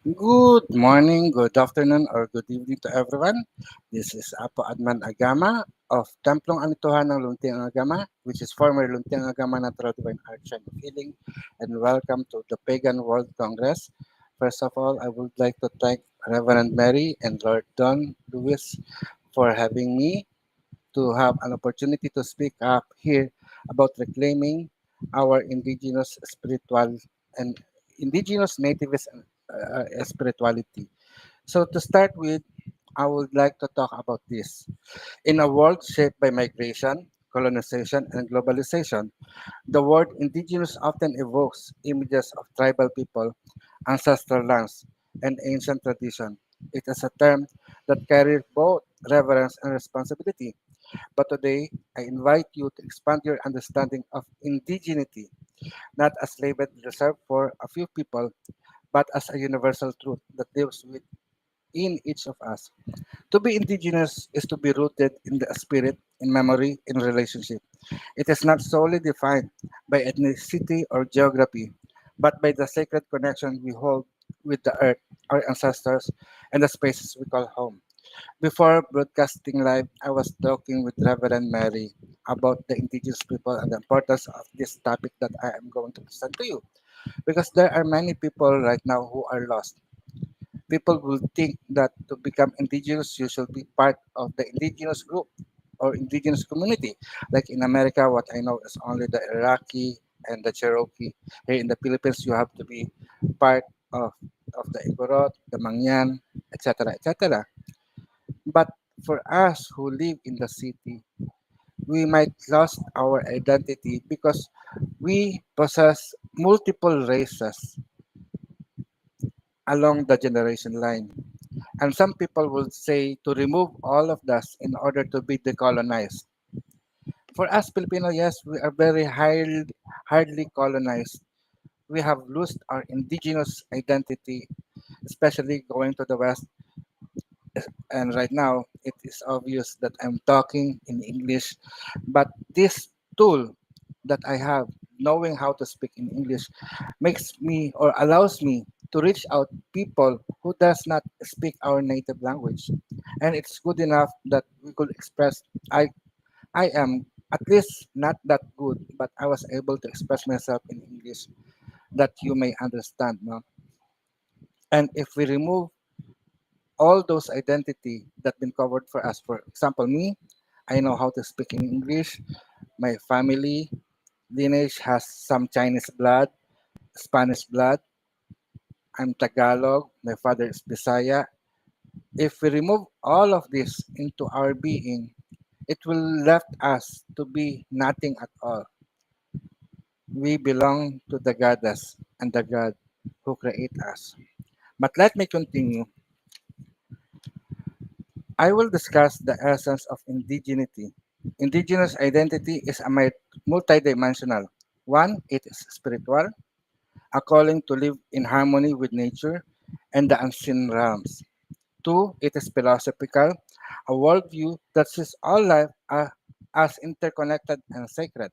Good morning, good afternoon, or good evening to everyone. This is Apo Adman Agama of Templong Anituhan ng Luntiang Agama, which is former Luntiang Agama Natural Divine Arts and Healing, and welcome to the Pagan World Congress. First of all, I would like to thank Reverend Mary and Lord Don Lewis for having me to have an opportunity to speak up here about reclaiming our indigenous spiritual and indigenous nativist spirituality. So to start with, I would like to talk about this. In a world shaped by migration, colonization, and globalization, the word indigenous often evokes images of tribal people, ancestral lands, and ancient tradition. It is a term that carries both reverence and responsibility. But today, I invite you to expand your understanding of indigeneity, not as labeled reserved for a few people, but as a universal truth that lives within each of us. To be indigenous is to be rooted in the spirit, in memory, in relationship. It is not solely defined by ethnicity or geography, but by the sacred connection we hold with the earth, our ancestors, and the spaces we call home. Before broadcasting live, I was talking with Reverend Mary about the indigenous people and the importance of this topic that I am going to present to you. Because there are many people right now who are lost. People will think that to become indigenous, you should be part of the indigenous group or indigenous community. Like in America, what I know is only the Iraqi and the Cherokee. Here in the Philippines, you have to be part of, of the Igorot, the Mangyan, etc., etc. But for us who live in the city, we might lost our identity because we possess multiple races along the generation line. And some people would say to remove all of this in order to be decolonized. For us Filipino, yes, we are very hardly colonized. We have lost our indigenous identity, especially going to the West. And right now, it is obvious that I'm talking in English, but this tool that I have, knowing how to speak in English, makes me or allows me to reach out people who does not speak our native language. And it's good enough that we could express I am at least not that good, but I was able to express myself in English that you may understand, no? And if we remove all those identity that been covered for us, for example, me, I know how to speak in English. My family lineage has some Chinese blood, Spanish blood. I'm Tagalog. My father is Bisaya. If we remove all of this into our being, it will left us to be nothing at all. We belong to the goddess and the God who create us. But let me continue. I will discuss the essence of indigeneity. Indigenous identity is a multidimensional. One, it is spiritual, a calling to live in harmony with nature and the unseen realms. Two, it is philosophical, a worldview that sees all life as interconnected and sacred.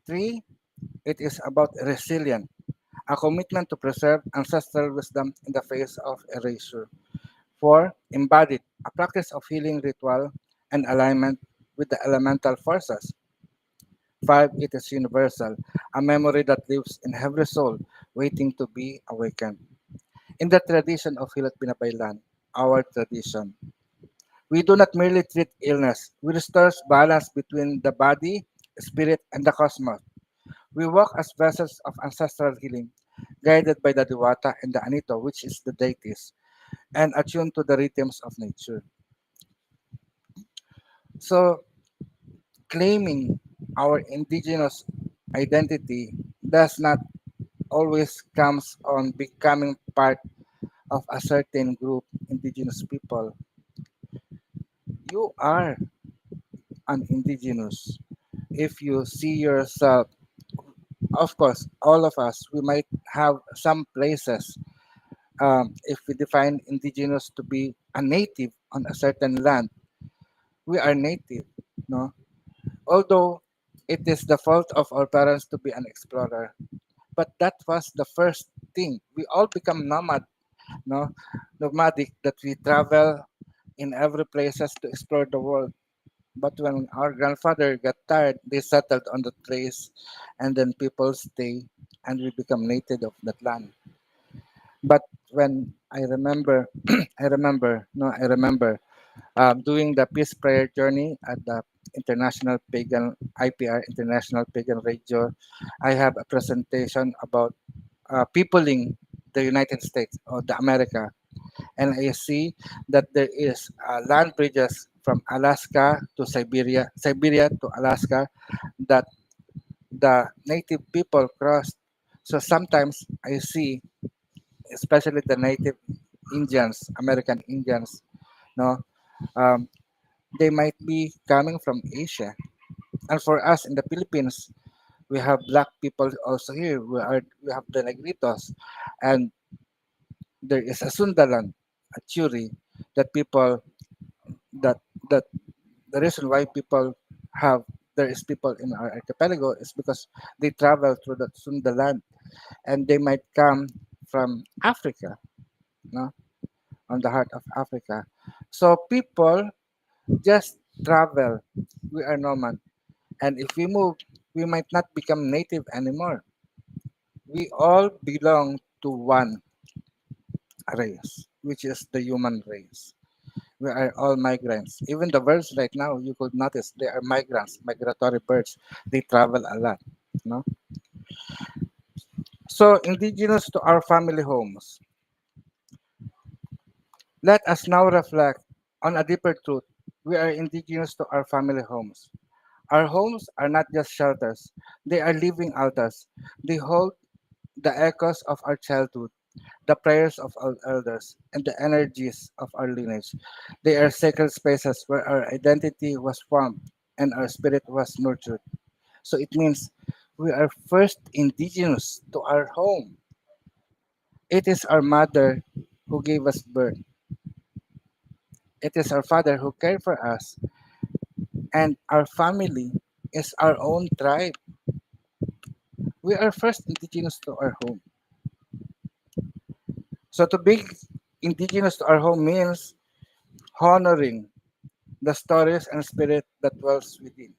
Three, it is about resilience, a commitment to preserve ancestral wisdom in the face of erasure. Four, embodied, a practice of healing ritual and alignment with the elemental forces. Five, it is universal, a memory that lives in every soul waiting to be awakened. In the tradition of Hilat Binabaylan, our tradition, we do not merely treat illness, we restore balance between the body, spirit, and the cosmos. We walk as vessels of ancestral healing, guided by the Diwata and the Anito, which is the deities, and attuned to the rhythms of nature. So, claiming our indigenous identity does not always comes on becoming part of a certain group, indigenous people. You are an indigenous. If you see yourself, of course, all of us, we might have some places. If we define indigenous to be a native on a certain land, we are native, no? Although it is the fault of our parents to be an explorer, but that was the first thing. We all become nomad no, nomadic, that we travel in every places to explore the world. But when our grandfather got tired, they settled on the place, and then people stay, and we become native of that land. But when I remember, I remember doing the peace prayer journey at the International Pagan IPR, International Pagan Radio. I have a presentation about peopling the United States or the America, and I see that there is land bridges from Alaska to Siberia, Siberia to Alaska, that the native people crossed. So sometimes I see, especially the native Indians, American Indians, no, um, they might be coming from Asia. And for us in the Philippines, we have black people also here. We have the Negritos, and there is a Sundaland, a Churi, that people that that the reason why people have there is people in our archipelago is because they travel through that Sundaland, and they might come from Africa, no, on the heart of Africa. So people just travel. We are nomad. And if we move, we might not become native anymore. We all belong to one race, which is the human race. We are all migrants. Even the birds right now, you could notice they are migrants, migratory birds. They travel a lot. No? So, indigenous to our family homes, let us now reflect on a deeper truth. We are indigenous to our family homes. Our homes are not just shelters, they are living altars. They hold the echoes of our childhood, the prayers of our elders, and the energies of our lineage. They are sacred spaces where our identity was formed and our spirit was nurtured. So it means we are first indigenous to our home. It is our mother who gave us birth. It is our father who cared for us. And our family is our own tribe. We are first indigenous to our home. So to be indigenous to our home means honoring the stories and spirit that dwells within,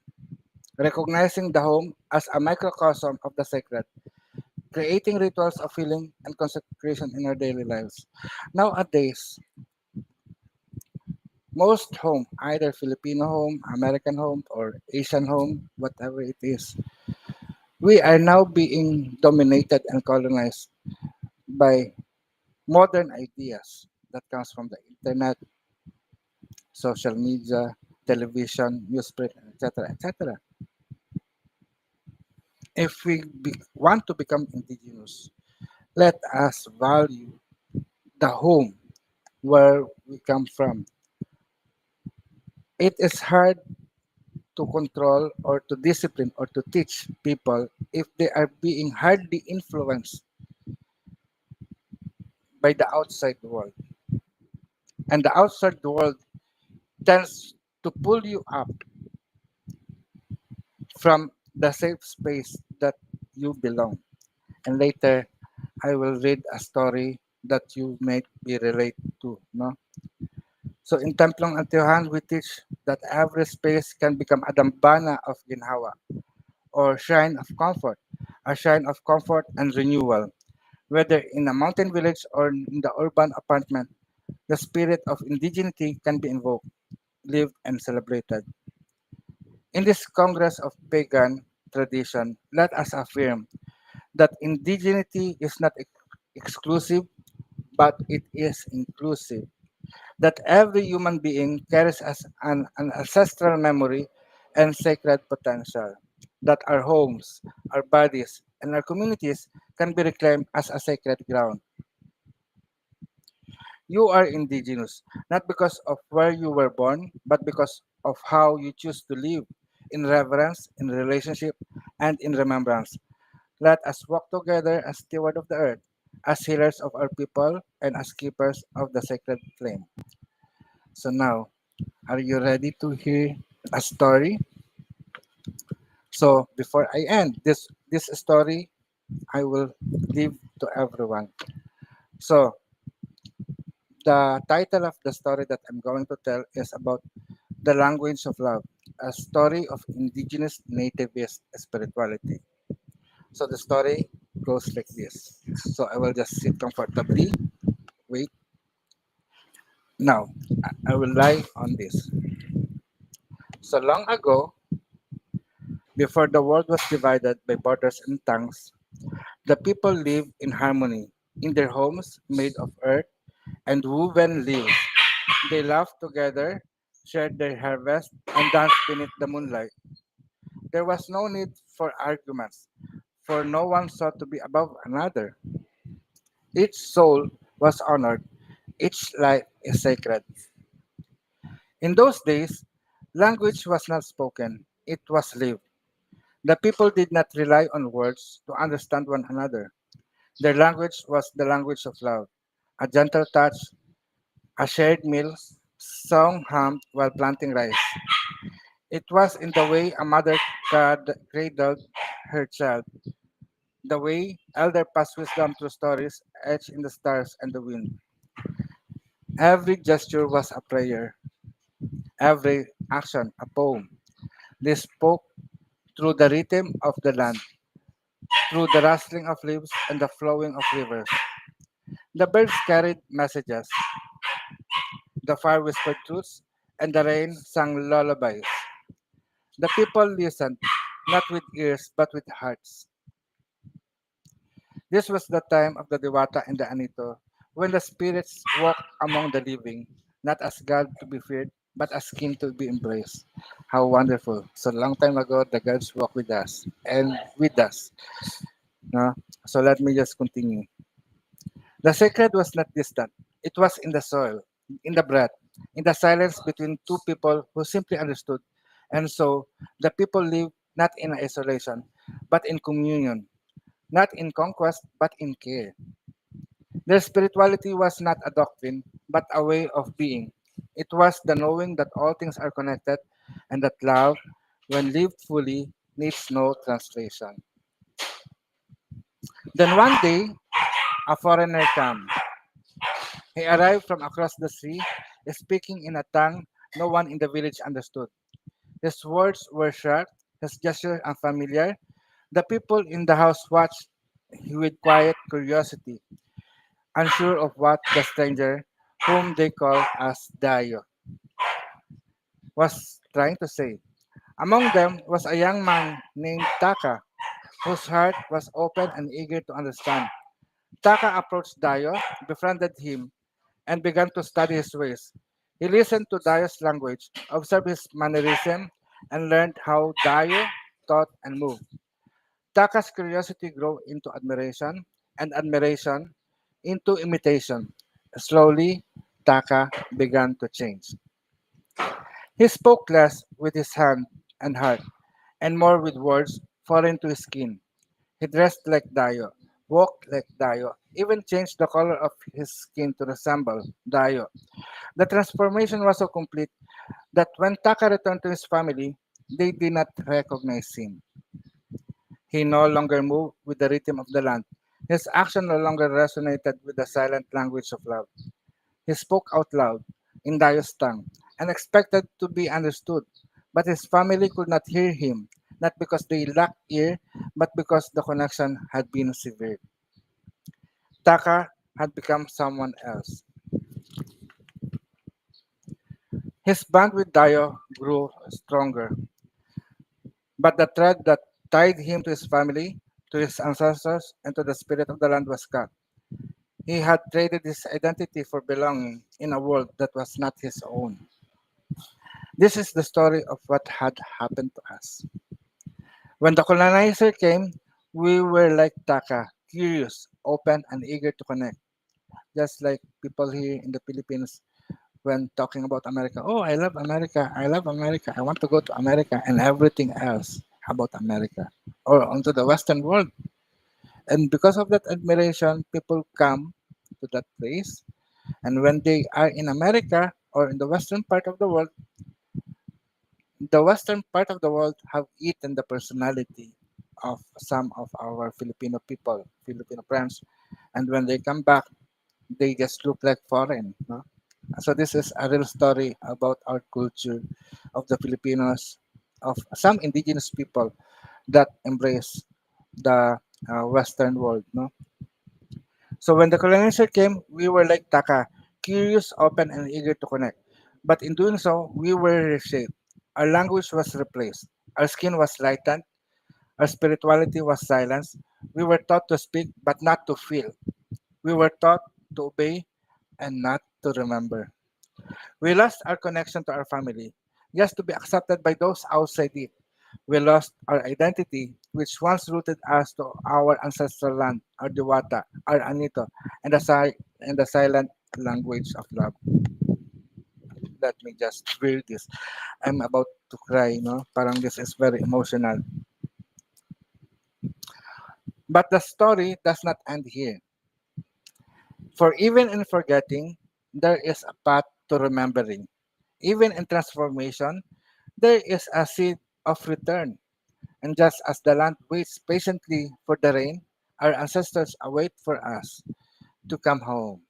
recognizing the home as a microcosm of the sacred, creating rituals of healing and consecration in our daily lives. Nowadays, most home, either Filipino home, American home, or Asian home, whatever it is, we are now being dominated and colonized by modern ideas that comes from the internet, social media, television, newsprint, etc., etc. If we want to become indigenous, let us value the home where we come from. It is hard to control or to discipline or to teach people if they are being hardly influenced by the outside world. And the outside world tends to pull you up from the safe space that you belong. And later, I will read a story that you may be relate to. No? So in Templong Antiohan, we teach that every space can become a dambana of ginhawa or shrine of comfort, a shrine of comfort and renewal. Whether in a mountain village or in the urban apartment, the spirit of indigeneity can be invoked, lived, and celebrated. In this Congress of Pagan Tradition, let us affirm that indigeneity is not exclusive, but it is inclusive. That every human being carries as an ancestral memory and sacred potential. That our homes, our bodies, and our communities can be reclaimed as a sacred ground. You are indigenous, not because of where you were born, but because of how you choose to live in reverence, in relationship, and in remembrance. Let us walk together as steward of the earth, as healers of our people, and as keepers of the sacred flame. So now, are you ready to hear a story? So before I end this story, I will leave to everyone. So The title of the story that I'm going to tell is about the language of love, a story of indigenous nativist spirituality. So the story goes like this. So I will just sit comfortably. Wait. Now, I will lie on this. So long ago, before the world was divided by borders and tongues, the people lived in harmony in their homes made of earth and woven leaves. They laughed together, shared their harvest, and danced beneath the moonlight. There was no need for arguments, for no one sought to be above another. Each soul was honored, each life is sacred. In those days, language was not spoken, it was lived. The people did not rely on words to understand one another. Their language was the language of love, a gentle touch, a shared meal, song hummed while planting rice. It was in the way a mother cradled her child, the way elder passed wisdom through stories etched in the stars and the wind. Every gesture was a prayer, every action a poem. They spoke through the rhythm of the land, through the rustling of leaves and the flowing of rivers. The birds carried messages, the fire whispered truths, and the rain sang lullabies. The people listened, not with ears but with hearts. This was the time of the Diwata and the Anito, when the spirits walked among the living, not as God to be feared, but as kin to be embraced. How wonderful. So long time ago, the gods walked with us and with us. No? So let me just continue. The sacred was not distant. It was in the soil, in the breath, in the silence between two people who simply understood. And so the people lived not in isolation, but in communion, not in conquest, but in care. Their spirituality was not a doctrine, but a way of being. It was the knowing that all things are connected and that love, when lived fully, needs no translation. Then one day, a foreigner came. He arrived from across the sea, speaking in a tongue no one in the village understood. His words were sharp, his gestures unfamiliar. The people in the house watched with quiet curiosity, unsure of what the stranger, whom they called as Dayo, was trying to say. Among them was a young man named Taka, whose heart was open and eager to understand. Taka approached Dayo, befriended him, and began to study his ways. He listened to Dayo's language, observed his mannerism, and learned how Dayo thought and moved. Taka's curiosity grew into admiration, and admiration into imitation. Slowly, Taka began to change. He spoke less with his hand and heart, and more with words foreign to his skin. He dressed like Dayo, walked like Dayo, even changed the color of his skin to resemble Dayo. The transformation was so complete that when Taka returned to his family, they did not recognize him. He no longer moved with the rhythm of the land. His action no longer resonated with the silent language of love. He spoke out loud, in Dayo's tongue, and expected to be understood. But his family could not hear him, not because they lacked ear, but because the connection had been severed. Taka had become someone else. His bond with Dayo grew stronger, but the thread that tied him to his family, to his ancestors, and to the spirit of the land was cut. He had traded his identity for belonging in a world that was not his own. This is the story of what had happened to us. When the colonizer came, we were like Taka, curious, open, and eager to connect. Just like people here in the Philippines when talking about America. Oh, I love America. I love America. I want to go to America and everything else about America or onto the Western world. And because of that admiration, people come to that place. And when they are in America or in the Western part of the world, the Western part of the world have eaten the personality of some of our Filipino people, Filipino friends. And when they come back, They just look like foreign. No? So this is a real story about our culture of the Filipinos, of some indigenous people that embrace the Western world. No? So when the colonizer came, we were like Taka, curious, open, and eager to connect. But in doing so, we were reshaped. Our language was replaced. Our skin was lightened. Our spirituality was silenced. We were taught to speak, but not to feel. We were taught to obey and not to remember. We lost our connection to our family, just to be accepted by those outside it. We lost our identity, which once rooted us to our ancestral land, our Diwata, our Anito, and and the silent language of love. Let me just read this. I'm about to cry, no? Parang this is very emotional. But the story does not end here. For even in forgetting, there is a path to remembering. Even in transformation, there is a seed of return. And just as the land waits patiently for the rain, our ancestors await for us to come home.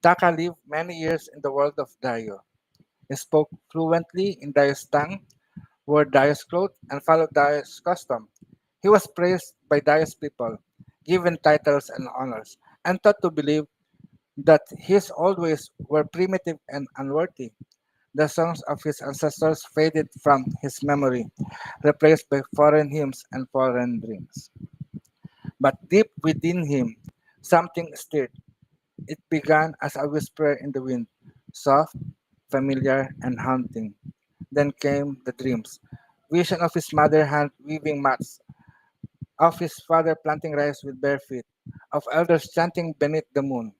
Taka lived many years in the world of Dayo. He spoke fluently in Dayo's tongue, wore Dayo's clothes, and followed Dayo's custom. He was praised by Dayo's people, given titles and honors, and taught to believe that his old ways were primitive and unworthy. The songs of his ancestors faded from his memory, replaced by foreign hymns and foreign dreams. But deep within him, something stirred. It began as a whisper in the wind, soft, familiar, and haunting. Then came the dreams. Vision of his mother hand weaving mats, of his father planting rice with bare feet, of elders chanting beneath the moon.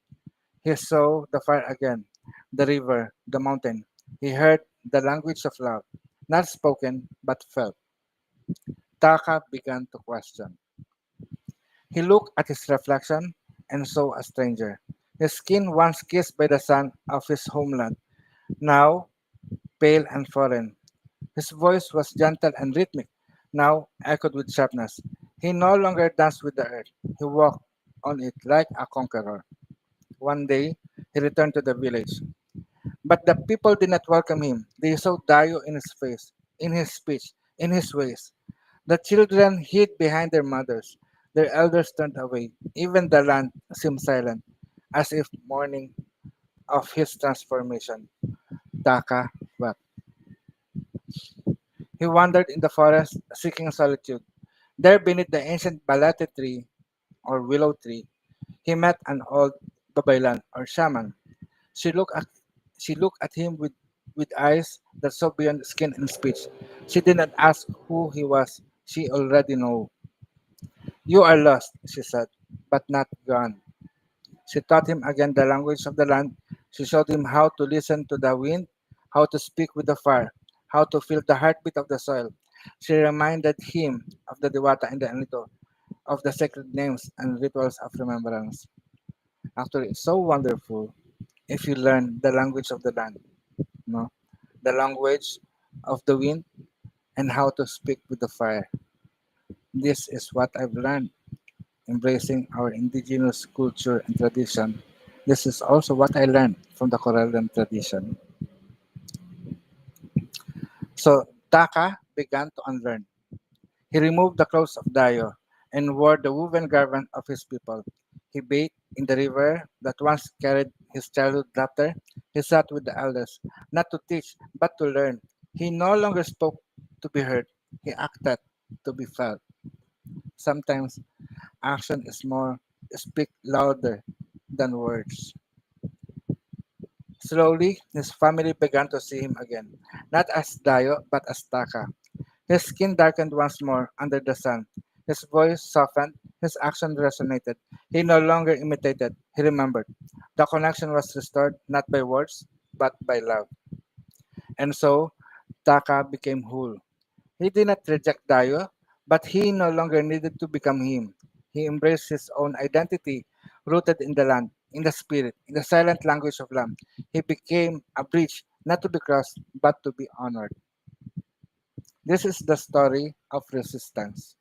He saw the fire again, the river, the mountain. He heard the language of love, not spoken but felt. Taka began to question. He looked at his reflection and saw a stranger. His skin once kissed by the sun of his homeland, now pale and foreign. His voice was gentle and rhythmic, now echoed with sharpness. He no longer danced with the earth. He walked on it like a conqueror. One day, he returned to the village. But the people did not welcome him. They saw Dayo in his face, in his speech, in his ways. The children hid behind their mothers. Their elders turned away. Even the land seemed silent, as if mourning of his transformation. Taka wept. He wandered in the forest, seeking solitude. There, beneath the ancient balete tree, or willow tree, he met an old babaylan, or shaman. She looked at she looked at him with eyes that saw beyond skin and speech. She did not ask who he was. She already knew. You are lost, she said, but not gone. She taught him again the language of the land. She showed him how to listen to the wind, how to speak with the fire, how to feel the heartbeat of the soil. She reminded him of the Diwata and the Anito, of the sacred names and rituals of remembrance. Actually, it's so wonderful if you learn the language of the land, no? The language of the wind and how to speak with the fire. This is what I've learned embracing our indigenous culture and tradition. This is also what I learned from the Corellian tradition. So Taka began to unlearn. He removed the clothes of Dayo and wore the woven garment of his people. He bathed in the river that once carried his childhood laughter. He sat with the elders, not to teach, but to learn. He no longer spoke to be heard. He acted to be felt. Sometimes action is more speak louder than words. Slowly, his family began to see him again, not as Dayo, but as Taka. His skin darkened once more under the sun. His voice softened, his action resonated. He no longer imitated, he remembered. The connection was restored not by words, but by love. And so, Taka became whole. He did not reject Dayo, but he no longer needed to become him. He embraced his own identity, rooted in the land, in the spirit, in the silent language of land. He became a bridge, not to be crossed, but to be honored. This is the story of resistance.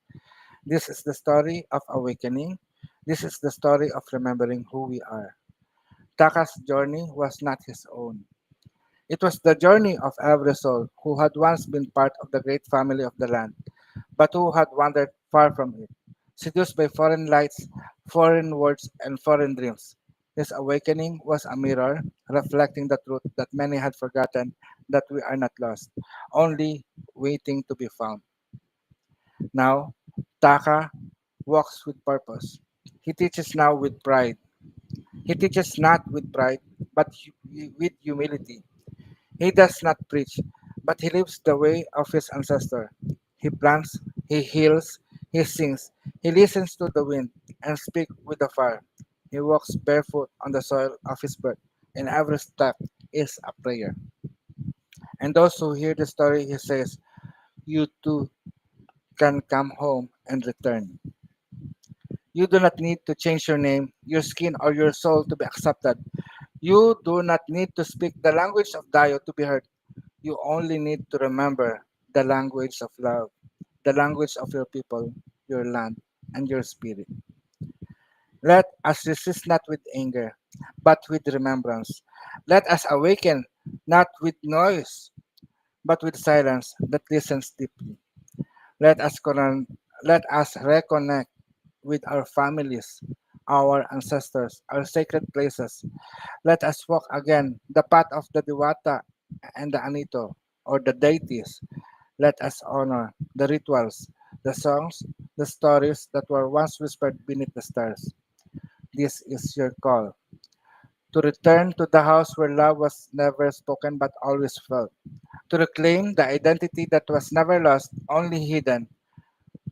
This is the story of awakening. This is the story of remembering who we are. Taka's journey was not his own. It was the journey of every soul who had once been part of the great family of the land, but who had wandered far from it, seduced by foreign lights, foreign words, and foreign dreams. His awakening was a mirror, reflecting the truth that many had forgotten, that we are not lost, only waiting to be found. Now, Taka walks with purpose. He teaches now with pride. He teaches not with pride, but with humility. He does not preach, but he lives the way of his ancestor. He plants, he heals, he sings, he listens to the wind and speaks with the fire. He walks barefoot on the soil of his birth, and every step is a prayer. And those who hear the story, he says, you too can come home and return. You do not need to change your name, your skin, or your soul to be accepted. You do not need to speak the language of Dayo to be heard. You only need to remember the language of love, the language of your people, your land, and your spirit. Let us resist not with anger, but with remembrance. Let us awaken not with noise, but with silence that listens deeply. Let us, let us reconnect with our families, our ancestors, our sacred places. Let us walk again the path of the Diwata and the Anito, or the deities. Let us honor the rituals, the songs, the stories that were once whispered beneath the stars. This is your call to return to the house where love was never spoken but always felt, to reclaim the identity that was never lost, only hidden,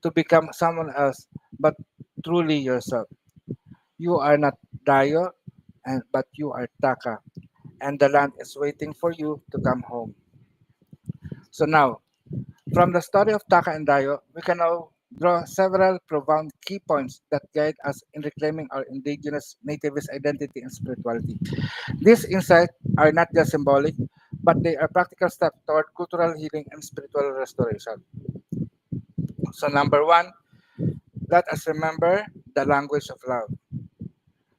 to become someone else but truly yourself. You are not Dayo, but you are Taka, and the land is waiting for you to come home. So now, from the story of Taka and Dayo, we can now draw several profound key points that guide us in reclaiming our indigenous nativist identity and spirituality. These insights are not just symbolic, but they are practical steps toward cultural healing and spiritual restoration. So, number one, let us remember the language of love.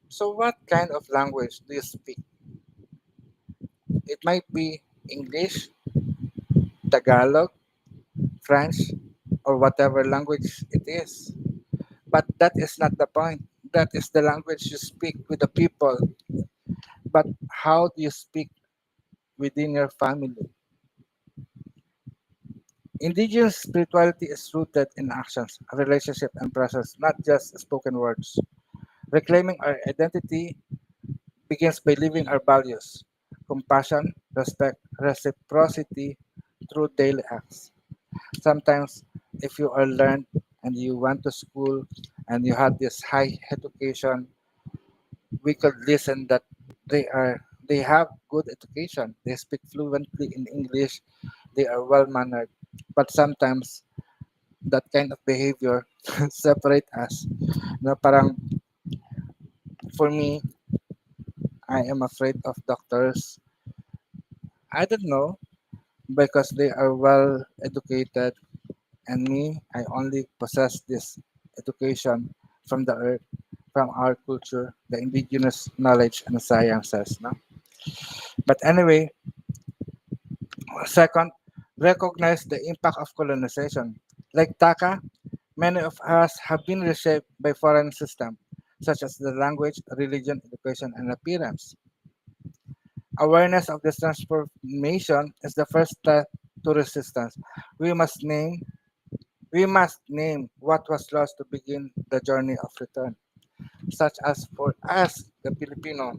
So, what kind of language do you speak? It might be English, Tagalog, French, or whatever language it is. But that is not the point. That is the language you speak with the people. But how do you speak within your family? Indigenous spirituality is rooted in actions, relationship, and presence, not just spoken words. Reclaiming our identity begins by living our values: compassion, respect, reciprocity through daily acts. Sometimes, if you are learned and you went to school and you had this high education, we could listen that they have good education. They speak fluently in English. They are well mannered. But sometimes that kind of behavior separate us. Na parang for me, I am afraid of doctors. I don't know because they are well educated, and me, I only possess this education from the earth, from our culture, the indigenous knowledge and sciences. No? But anyway, second, recognize the impact of colonization. Like Taka, many of us have been reshaped by foreign systems, such as the language, religion, education, and appearance. Awareness of this transformation is the first step to resistance. We must name we must name what was lost to begin the journey of return. Such as for us, the Filipino,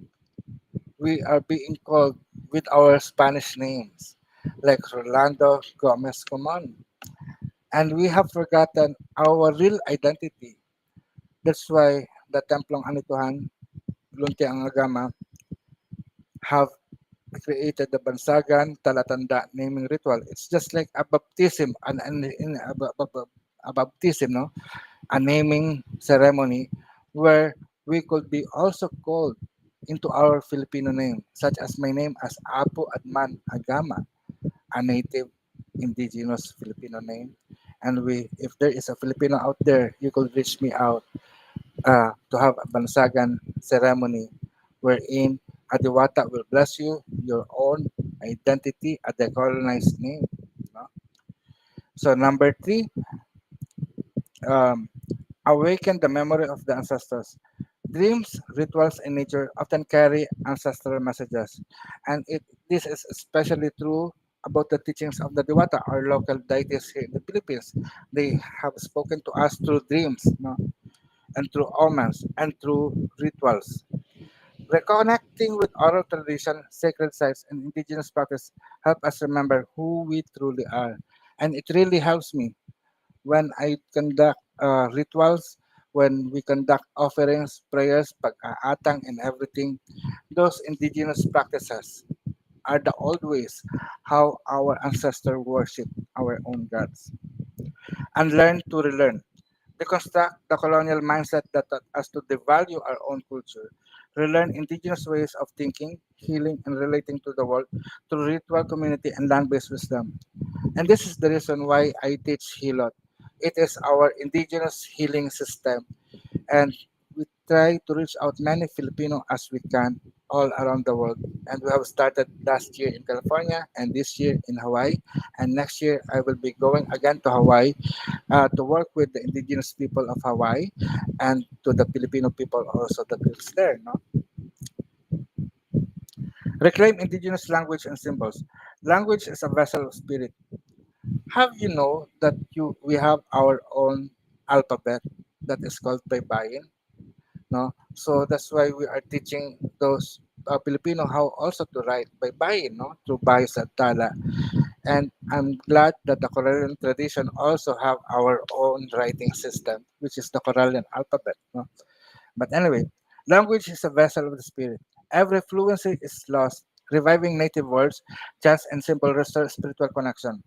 we are being called with our Spanish names, like Rolando Gomez Comon. And we have forgotten our real identity. That's why the Templong Anituhan, Luntiang Agama, have created the Bansagan Talatanda naming ritual. It's just like a baptism, a baptism, no? A naming ceremony where we could be also called into our Filipino name, such as my name as Apo Adman Agama, a native indigenous Filipino name. And we, if there is a Filipino out there, you could reach me out. to have a bansagan ceremony wherein a diwata will bless you your own identity a decolonized name. No? So number three, um, awaken the memory of the ancestors. Dreams, rituals, and nature often carry ancestral messages, and this is especially true about the teachings of the Diwata, our local deities here in the Philippines. They have spoken to us through dreams, no? And through omens, and through rituals. Reconnecting with oral tradition, sacred sites, and indigenous practice help us remember who we truly are. And it really helps me when I conduct rituals, when we conduct offerings, prayers, pag-aatang, and everything. Those indigenous practices are the old ways how our ancestors worship our own gods. And learn to relearn. Deconstruct the colonial mindset that taught us to devalue our own culture. Relearn indigenous ways of thinking, healing, and relating to the world through ritual, community, and land-based wisdom. And this is the reason why I teach Hilot. It is our indigenous healing system, and we try to reach out many Filipino as we can all around the world. And we have started last year in California and this year in Hawaii. And next year I will be going again to Hawaii to work with the indigenous people of Hawaii and to the Filipino people also that lives there. No? Reclaim indigenous language and symbols. Language is a vessel of spirit. Have you know that we have our own alphabet that is called Baybayin? No, so that's why we are teaching those Filipino how also to write Baybayin, no, through Bayos at Tala. And I'm glad that the Corellian tradition also have our own writing system, which is the Corellian alphabet. No? But anyway, language is a vessel of the spirit. Every fluency is lost. Reviving native words, chants, and symbol restore spiritual connection.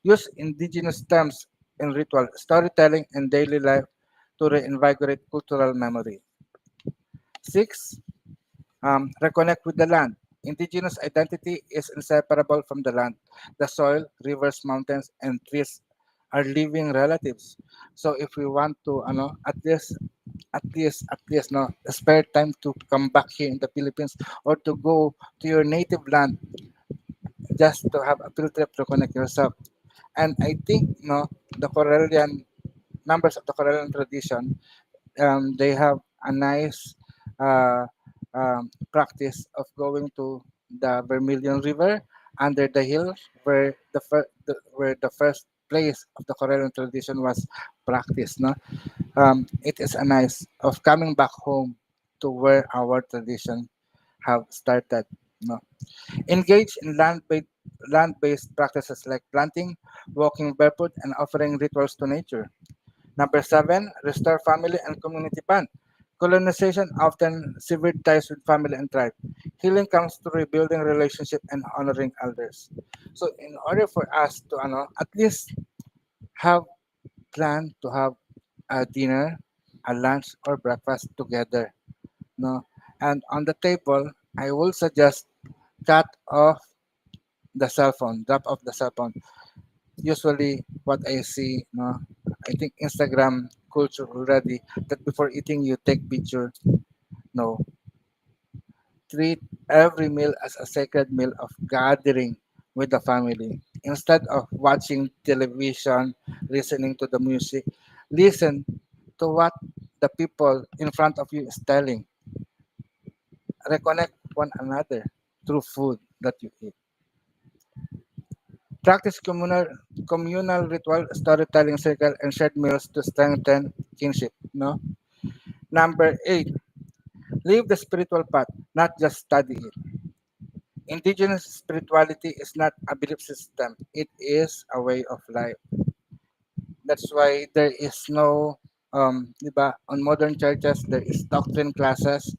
Use indigenous terms in ritual, storytelling, and daily life to reinvigorate cultural memory. Six, reconnect with the land. Indigenous identity is inseparable from the land. The soil, rivers, mountains, and trees are living relatives. So if we want to, no, spare time to come back here in the Philippines or to go to your native land just to have a field trip to connect yourself. And I think, no, the Corellian members of the Corellian tradition, they have a nice uh, practice of going to the Vermilion River under the hill where where the first place of the Corellian tradition was practiced. No, it is a nice of coming back home to where our tradition have started. No, engage in land-based practices like planting, walking barefoot, and offering rituals to nature. Number seven, restore family and community bond. Colonization often severed ties with family and tribe. Healing comes through rebuilding relationship and honoring elders. So in order for us to at least have plan to have a dinner, a lunch or breakfast together, no? And on the table, I will suggest cut off the cell phone, drop off the cell phone. Usually what I see, no, I think Instagram culture already that before eating you take picture. No, treat every meal as a sacred meal of gathering with the family. Instead of watching television, listening to the music, listen to what the people in front of you is telling. Reconnect one another through food that you eat. Practice communal ritual, storytelling circle, and shared meals to strengthen kinship. No. Number eight, live the spiritual path, not just study it. Indigenous spirituality is not a belief system; it is a way of life. That's why there is no, di ba, on modern churches there is doctrine classes,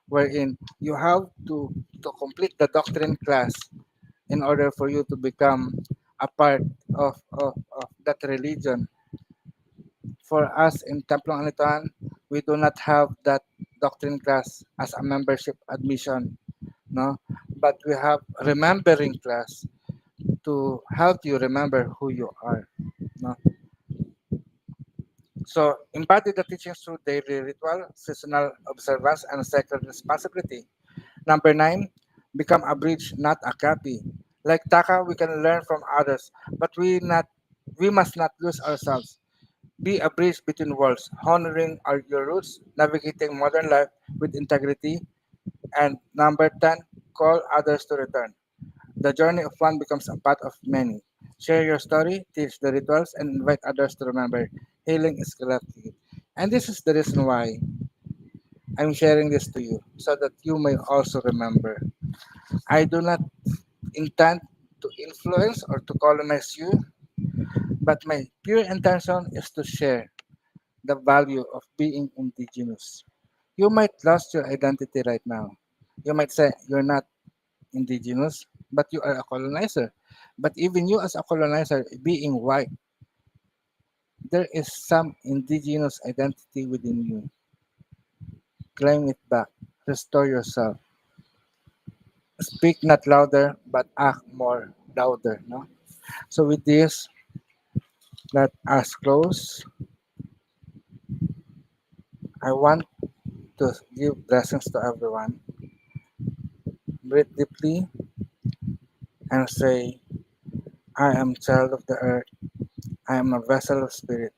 wherein you have to complete the doctrine class in order for you to become a part of that religion. For us in Templong Anituan, we do not have that doctrine class as a membership admission, no? But we have remembering class to help you remember who you are, no? So embody the teachings through daily ritual, seasonal observance, and sacred responsibility. Number nine, become a bridge, not a copy. Like Taka, we can learn from others, but we must not lose ourselves. Be a bridge between worlds, honoring your roots, navigating modern life with integrity. And number 10, call others to return. The journey of one becomes a path of many. Share your story, teach the rituals, and invite others to remember healing is collective. And this is the reason why I'm sharing this to you, so that you may also remember. I do not intend to influence or to colonize you, but my pure intention is to share the value of being indigenous. You might lose your identity right now. You might say you're not indigenous, but you are a colonizer. But even you as a colonizer, being white, there is some indigenous identity within you. Claim it back. Restore yourself. Speak not louder, but act more louder. No? So with this, let us close. I want to give blessings to everyone. Breathe deeply and say, I am child of the earth. I am a vessel of spirit.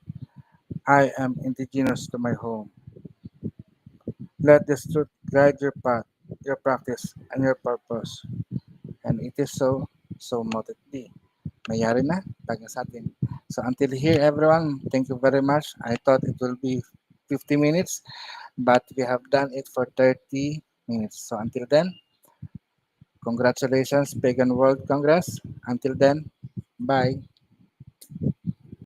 I am indigenous to my home. Let this truth guide your path, your practice, and your purpose. And it is so, so mote it be. Mayari na, taga sa atin. So until here, everyone, thank you very much. I thought it will be 50 minutes, but we have done it for 30 minutes. So until then, congratulations, Pagan World Congress. Until then, bye.